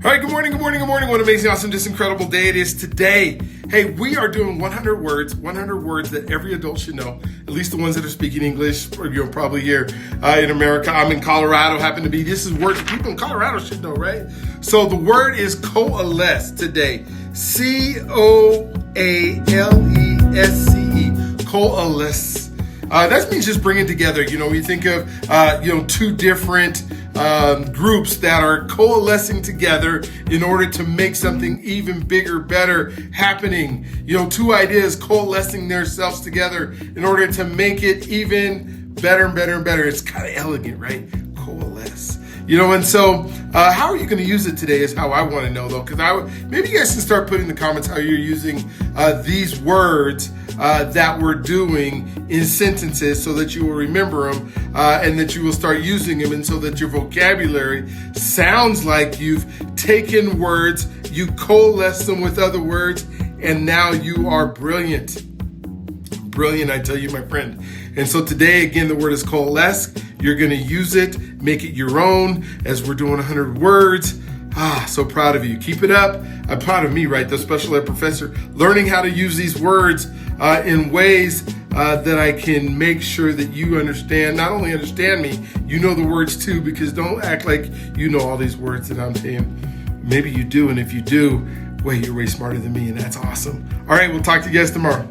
All right, good morning, good morning, good morning. What an amazing, awesome, just incredible day it is today. Hey, we are doing 100 words that every adult should know, at least the ones that are speaking English, or you'll probably hear in America. I'm in Colorado, happen to be. This is words that people in Colorado should know, right? So the word is coalesce today. C-O-A-L-E-S-C-E, coalesce. That means just bringing together. You think of, two different groups that are coalescing together in order to make something even bigger, better happening. Two ideas coalescing themselves together in order to make it even better and better and better. It's kind of elegant, right? Coalesce. And so how are you going to use it today is how I want to know, though, because maybe you guys can start putting in the comments how you're using these words that we're doing in sentences so that you will remember them and that you will start using them, and so that your vocabulary sounds like you've taken words, you coalesce them with other words, and now you are brilliant. Brilliant, I tell you, my friend. And so today, again, the word is coalesce. You're going to use it, make it your own as we're doing 100 words. So proud of you. Keep it up. I'm proud of me, right? The special ed professor, learning how to use these words in ways that I can make sure that you understand, not only understand me, you know the words too, because don't act like you know all these words that I'm saying. Maybe you do, and if you do, wait, you're way smarter than me, and that's awesome. All right, we'll talk to you guys tomorrow.